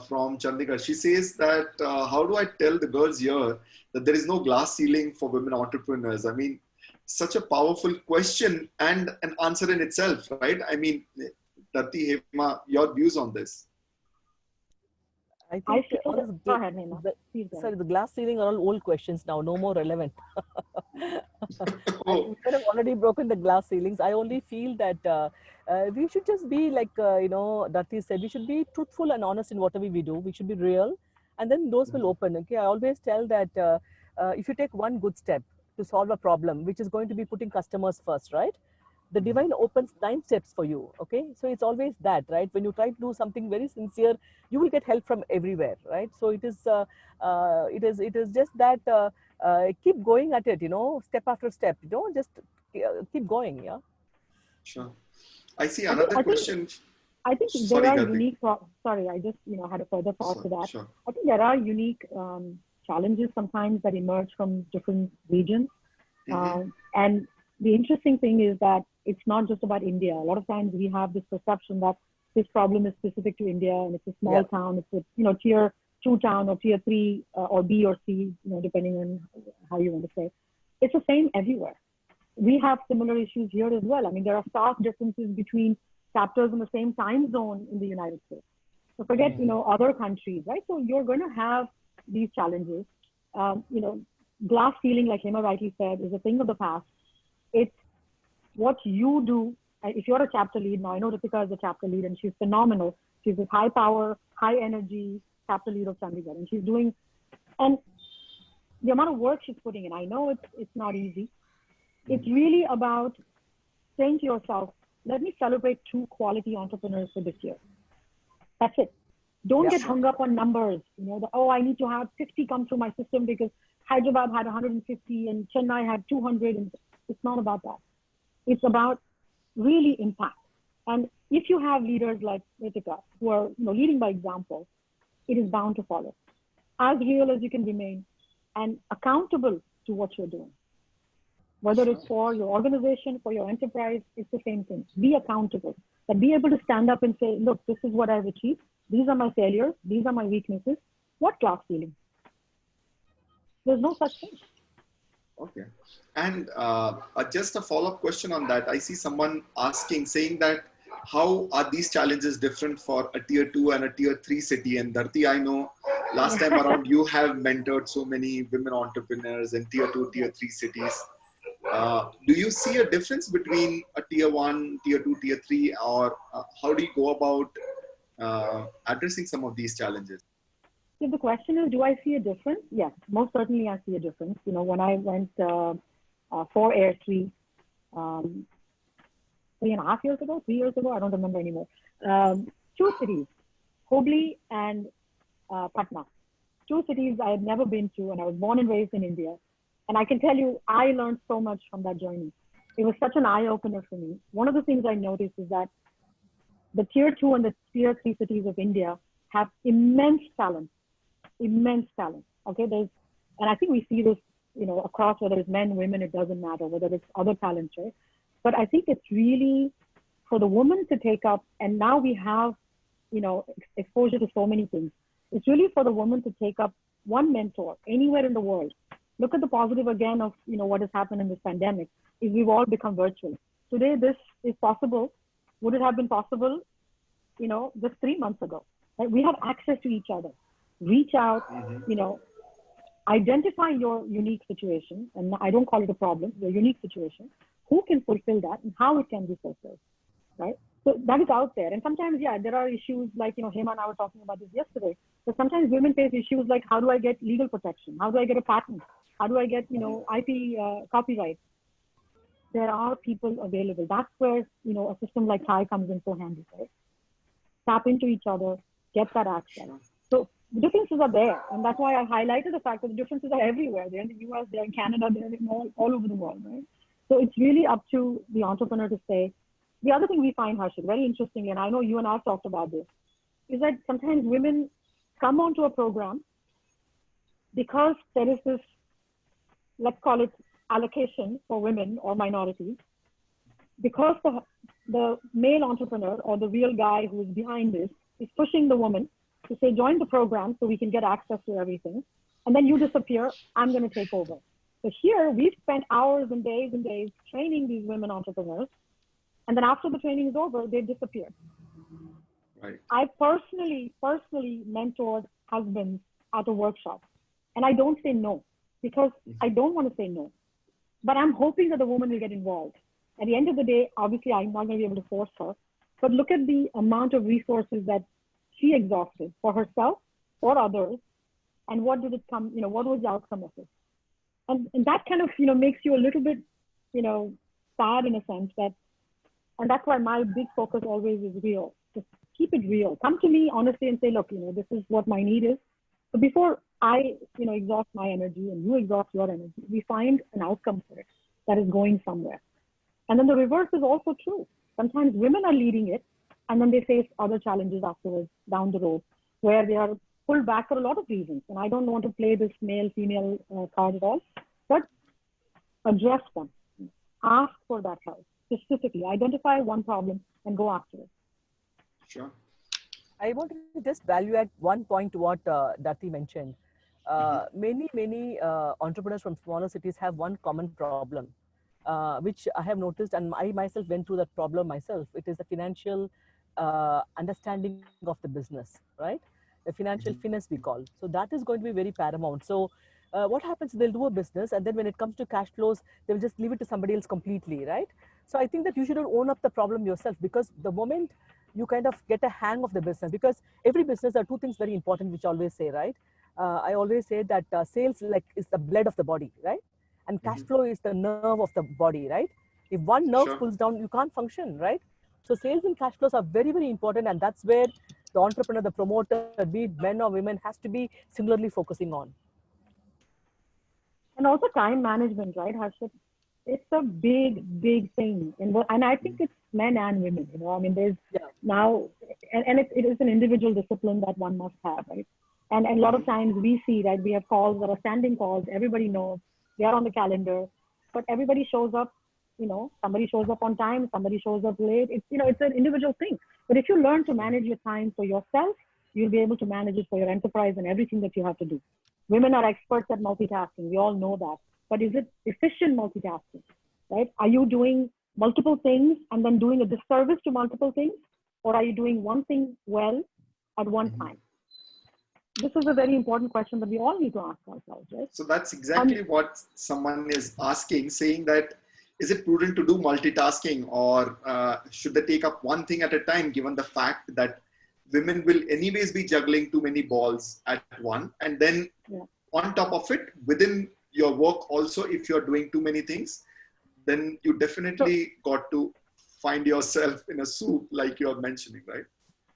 from Chandigarh. She says that, how do I tell the girls here that there is no glass ceiling for women entrepreneurs? I mean, such a powerful question and an answer in itself, right? I mean, Dharti, Hema, your views on this? I think go ahead, Hema. Sorry, the glass ceiling are all old questions now, no more relevant. We have already broken the glass ceilings. I only feel that we should just be like, Dharti said, we should be truthful and honest in whatever we do. We should be real, and then doors will open. Okay, I always tell that if you take one good step to solve a problem, which is going to be putting customers first, right? The divine opens 9 steps for you. Okay, so it's always that, right? When you try to do something very sincere, you will get help from everywhere, right? So it is just that keep going at it, step after step. Just keep going. Yeah. Sure. I see another question. I think there are unique. Sorry, I just had a further thought to that. Sure. I think there are unique challenges sometimes that emerge from different regions, and the interesting thing is that it's not just about India. A lot of times we have this perception that this problem is specific to India and it's a small town, it's a tier 2 town or tier 3 or B or C, depending on how you want to say. It's the same everywhere. We have similar issues here as well. I mean, there are stark differences between chapters in the same time zone in the United States. So forget, other countries, right? So you're going to have these challenges. Glass ceiling, like Hema rightly said, is a thing of the past. It's what you do. If you're a chapter lead, now I know Ritika is a chapter lead and she's phenomenal. She's this high power, high energy chapter lead of Chandigarh, and she's doing, and the amount of work she's putting in, I know it's not easy. It's really about saying to yourself, let me celebrate 2 quality entrepreneurs for this year. That's it. Don't get hung up on numbers. I need to have 50 come through my system because Hyderabad had 150 and Chennai had 200. And it's not about that. It's about really impact. And if you have leaders like Ritika who are leading by example, it is bound to follow. As real as you can remain and accountable to what you're doing. Whether it's for your organization, for your enterprise, it's the same thing. Be accountable. But be able to stand up and say, look, this is what I've achieved. These are my failures. These are my weaknesses. What glass ceiling? There's no such thing. Okay. And just a follow-up question on that. I see someone saying that how are these challenges different for a tier 2 and a tier 3 city? And Dharti, I know last time around you have mentored so many women entrepreneurs in tier 2, tier 3 cities. Do you see a difference between a tier 1, tier 2, tier 3, or how do you go about addressing some of these challenges? So the question is, do I see a difference? Yes, most certainly I see a difference. When I went for Air 3, 3.5 years ago, 3 years ago, I don't remember anymore. 2 cities, Hubli and Patna. 2 cities I had never been to, and I was born and raised in India. And I can tell you, I learned so much from that journey. It was such an eye-opener for me. One of the things I noticed is that the tier 2 and the tier 3 cities of India have immense talent. Okay, and I think we see this, across, whether it's men, women, it doesn't matter, whether it's other talents, right? But I think it's really for the woman to take up, and now we have, exposure to so many things. It's really for the woman to take up one mentor anywhere in the world. Look at the positive again of, what has happened in this pandemic, is we've all become virtual. Today, this is possible. Would it have been possible, just 3 months ago? Right? We have access to each other. Reach out, identify your unique situation. And I don't call it a problem, your unique situation. Who can fulfill that and how it can be fulfilled, right? So that is out there. And sometimes, yeah, there are issues like, Hema and I were talking about this yesterday. But sometimes women face issues like, how do I get legal protection? How do I get a patent? How do I get, IP copyright? There are people available. That's where, a system like TIE comes in so handy, right? Tap into each other, get that access. So the differences are there. And that's why I highlighted the fact that the differences are everywhere. They're in the US, they're in Canada, they're in all over the world, right? So it's really up to the entrepreneur to say. The other thing we find, Harshit, very interestingly, and I know you and I have talked about this, is that sometimes women come onto a program because there is this, let's call it allocation for women or minorities, because the male entrepreneur or the real guy who is behind this is pushing the woman to say, join the program so we can get access to everything. And then you disappear, I'm going to take over. So here we've spent hours and days training these women entrepreneurs. And then after the training is over, they disappear. Right. I personally mentored husbands at a workshop. And I don't say no because I don't want to say no. But I'm hoping that the woman will get involved. At the end of the day, obviously, I'm not going to be able to force her. But look at the amount of resources that she exhausted for herself, for others. And what did it come, what was the outcome of it? And that kind of, makes you a little bit, sad in a sense that. And that's why my big focus always is real. Just keep it real. Come to me honestly and say, look, this is what my need is. So before I, exhaust my energy and you exhaust your energy, we find an outcome for it that is going somewhere. And then the reverse is also true. Sometimes women are leading it and then they face other challenges afterwards down the road where they are pulled back for a lot of reasons. And I don't want to play this male-female card at all, but address them. Ask for that help. Specifically, identify one problem and go after it. Sure. I want to just value add one point to what Dati mentioned. Many entrepreneurs from smaller cities have one common problem, which I have noticed, and I myself went through that problem myself. It is the financial understanding of the business, right? The financial finesse we call. So that is going to be very paramount. So what happens, they'll do a business, and then when it comes to cash flows, they'll just leave it to somebody else completely, right? So I think that you should own up the problem yourself, because the moment you kind of get a hang of the business, because every business, there are two things very important, which I always say, right? I always say that sales is the blood of the body, right? And cash flow is the nerve of the body, right? If one nerve pulls down, you can't function, right? So sales and cash flows are very, very important. And that's where the entrepreneur, the promoter, be it men or women, has to be similarly focusing on. And also time management, right, Harshit? It's a big thing. And I think it's men and women, I mean, there's now, and it is an individual discipline that one must have, right? And a lot of times we see that we have calls that are standing calls, everybody knows, they are on the calendar, but everybody shows up, somebody shows up on time, somebody shows up late. It's, it's an individual thing. But if you learn to manage your time for yourself, you'll be able to manage it for your enterprise and everything that you have to do. Women are experts at multitasking. We all know that. But is it efficient multitasking, right? Are you doing multiple things and then doing a disservice to multiple things? Or are you doing one thing well at one time? This is a very important question that we all need to ask ourselves, right? So that's exactly what someone is asking, saying that, is it prudent to do multitasking, or should they take up one thing at a time, given the fact that women will anyways be juggling too many balls at one? And then on top of it, within your work also, if you're doing too many things, then you definitely got to find yourself in a soup, like you're mentioning, right?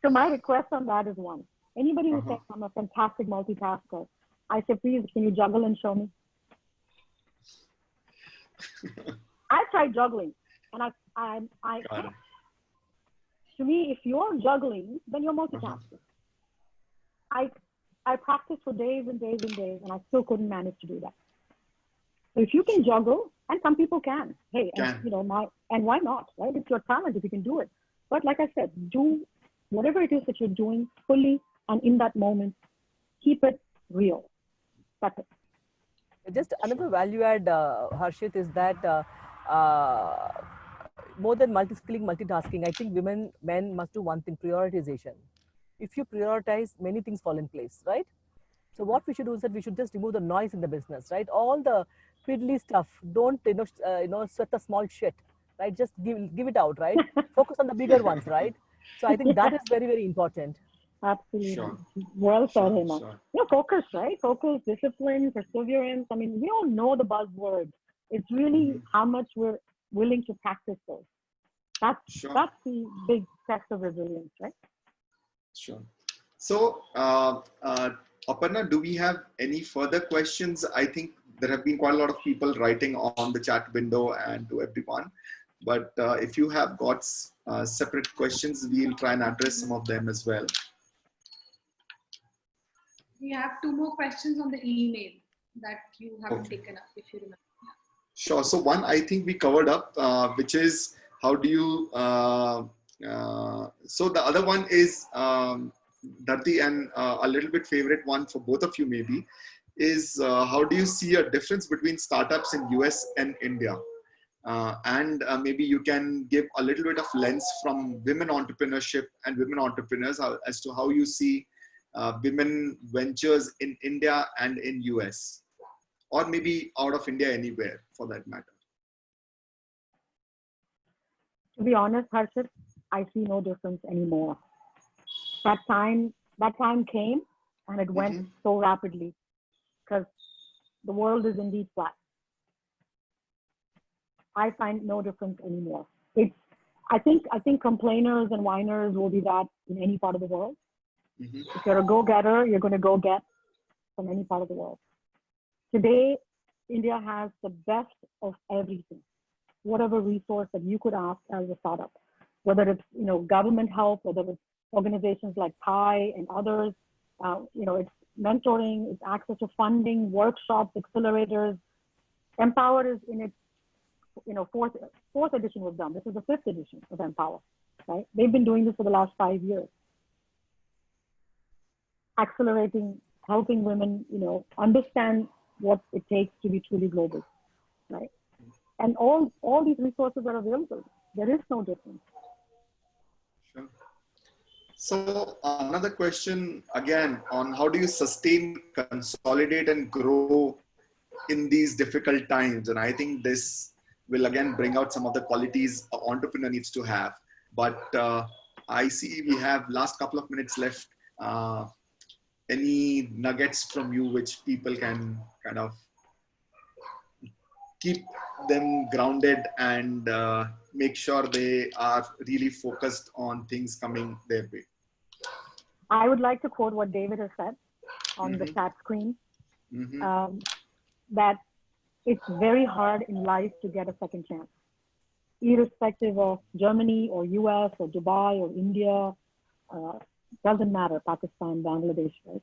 So my request on that is one. Anybody who says I'm a fantastic multitasker, I say, please, can you juggle and show me? I tried juggling, and I to me, if you're juggling, then you're multitasking. I practiced for days and days and days, and I still couldn't manage to do that. So if you can juggle, and some people can, hey, and why not, right? It's your talent if you can do it. But like I said, do whatever it is that you're doing fully and in that moment, keep it real. That's it. Just another value add, Harshit, is that more than multi-skilling, multitasking, I think men must do one thing: prioritization. If you prioritize, many things fall in place, right? So what we should do is that we should just remove the noise in the business, right? All the fiddly stuff. Don't sweat the small shit. right? Just give it out, right? Focus on the bigger ones, right? So I think that is very, very important. Absolutely. Sure. Well said, Sure, Hema. sure. Focus, right? Focus, discipline, perseverance. I mean, we all know the buzzwords. It's really how much we're willing to practice those. Sure. That's the big test of resilience, right? Sure. So, Aparna, do we have any further questions? I think there have been quite a lot of people writing on the chat window and to everyone. But if you have got separate questions, we'll try and address some of them as well. We have 2 more questions on the email that you haven't taken up, if you remember. Sure. So one, I think we covered up, which is how do you, so the other one is, Dharti, and a little bit favorite one for both of you maybe, is how do you see a difference between startups in US and India? And maybe you can give a little bit of lens from women entrepreneurship and women entrepreneurs as to how you see women ventures in India and in US, or maybe out of India anywhere for that matter. To be honest, Harshit, I see no difference anymore. That time came and it went so rapidly because the world is indeed flat. I find no difference anymore. I think complainers and whiners will be that in any part of the world. If you're a go-getter, you're going to go get from any part of the world. Today, India has the best of everything. Whatever resource that you could ask as a startup, whether it's government help, whether it's organizations like Pi and others, it's mentoring, it's access to funding, workshops, accelerators. Empower is in its fourth edition was done. This is the 5th edition of Empower, right? They've been doing this for the last 5 years, accelerating, helping women, understand what it takes to be truly global, right? And all these resources are available. There is no difference. Sure. So another question again on how do you sustain, consolidate, and grow in these difficult times? And I think this will again bring out some of the qualities an entrepreneur needs to have. But I see we have last couple of minutes left. Any nuggets from you which people can kind of keep them grounded and make sure they are really focused on things coming their way? I would like to quote what David has said on the chat screen, that it's very hard in life to get a second chance, irrespective of Germany or US or Dubai or India, doesn't matter, Pakistan, Bangladesh, right?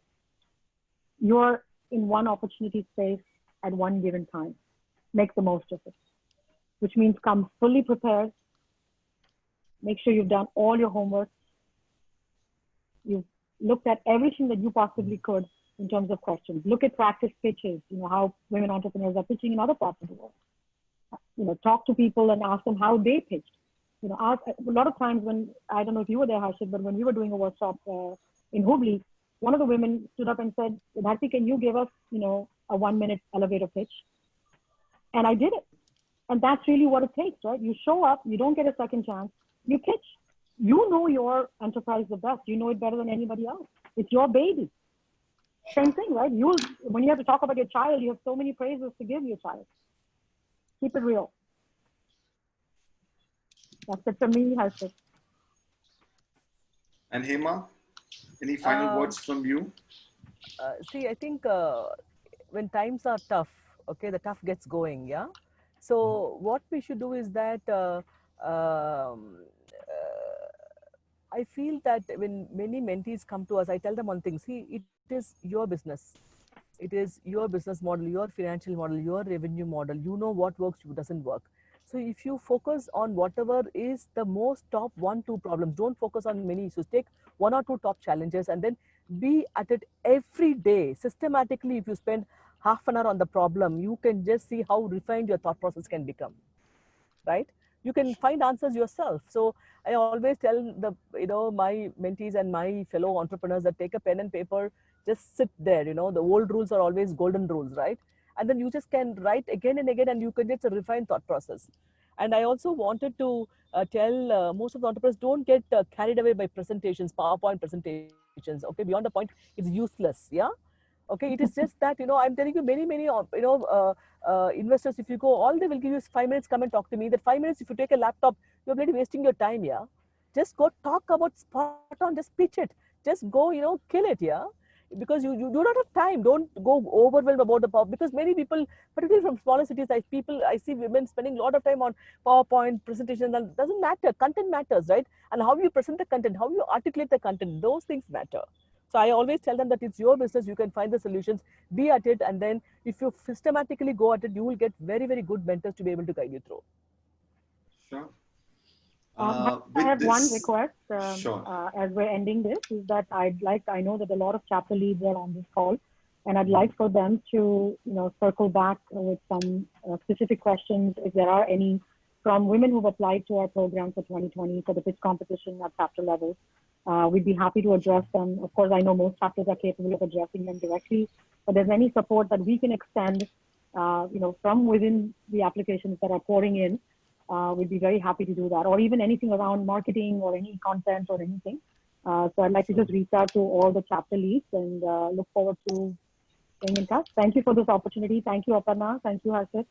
You're in one opportunity space at one given time. Make the most of it, which means come fully prepared. Make sure you've done all your homework. You've looked at everything that you possibly could in terms of questions. Look at practice pitches, how women entrepreneurs are pitching in other parts of the world. Talk to people and ask them how they pitched. A lot of times when, I don't know if you were there, Harshit, but when we were doing a workshop in Hubli, one of the women stood up and said, Dharti, can you give us, a 1-minute elevator pitch? And I did it. And that's really what it takes, right? You show up, you don't get a second chance, you pitch. You know your enterprise the best. You know it better than anybody else. It's your baby. Same thing, right? When you have to talk about your child, you have so many praises to give your child. Keep it real. That's it for me, Harshit. And Hema, any final words from you? See, I think when times are tough, okay, the tough gets going, yeah? So what we should do is that I feel that when many mentees come to us, I tell them one thing, see, it is your business. It is your business model, your financial model, your revenue model. You know what works, what doesn't work. So if you focus on whatever is the most top 1-2 problems, don't focus on many issues. Take 1 or 2 top challenges and then be at it every day. Systematically, if you spend half an hour on the problem, you can just see how refined your thought process can become, right? You can find answers yourself. So I always tell my mentees and my fellow entrepreneurs that take a pen and paper, just sit there. The old rules are always golden rules, right? And then you just can write again and again, and you can get a refined thought process. And I also wanted to tell most of the entrepreneurs, don't get carried away by presentations, PowerPoint presentations. Okay, beyond the point, it's useless. Yeah. Okay, it is just that, I'm telling you, many investors, if you go, all they will give you is 5 minutes, come and talk to me. That 5 minutes, if you take a laptop, you're really wasting your time. Yeah. Just go talk about spot on, just pitch it. Just go, kill it. Yeah. Because you do not have time. Don't go overwhelmed about the power, because many people, particularly from smaller cities, I see women spending a lot of time on PowerPoint presentation, and it doesn't matter. Content matters, right? And how you present the content, how you articulate the content, those things matter. So I always tell them that it's your business. You can find the solutions, be at it. And then if you systematically go at it, you will get very, very good mentors to be able to guide you through. Sure. I have one request sure. As we're ending this, is that I know that a lot of chapter leads are on this call, and I'd like for them to, circle back with some specific questions, if there are any, from women who've applied to our program for 2020 for the pitch competition at chapter level. We'd be happy to address them. Of course, I know most chapters are capable of addressing them directly, but there's any support that we can extend, from within the applications that are pouring in, we'd be very happy to do that, or even anything around marketing or any content or anything. So I'd like to just reach out to all the chapter leads and look forward to staying in touch. Thank you for this opportunity. Thank you, Aparna. Thank you, Harshit.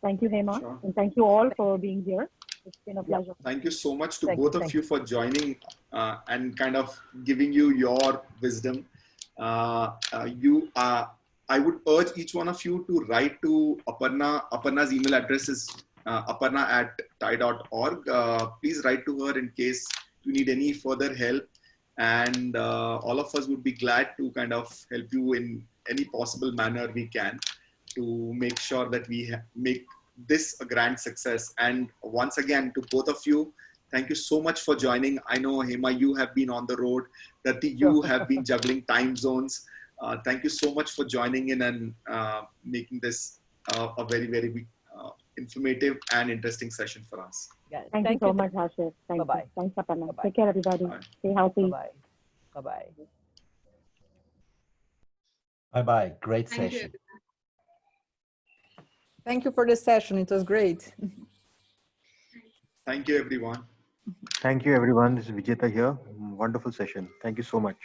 Thank you, Hema. Sure. And thank you all for being here. It's been a pleasure. Thank you so much to both of you for joining and kind of giving you your wisdom. I would urge each one of you to write to Aparna. Aparna's email address is aparna@TiE.org. Please write to her in case you need any further help. And all of us would be glad to kind of help you in any possible manner we can to make sure that we make this a grand success. And once again, to both of you, thank you so much for joining. I know, Hema, you have been on the road. Dati, you have been juggling time zones. Thank you so much for joining in and making this a very, very big, informative and interesting session for us. Yeah, thank you so much, Harshit. Bye-bye. Thanks, Aparna. Bye-bye. Take care, everybody. Bye. Stay healthy. Bye-bye. Bye-bye. Bye-bye. Great session. Thank you for the session. It was great. Thank you, everyone. Thank you, everyone. This is Vijeta here. Wonderful session. Thank you so much.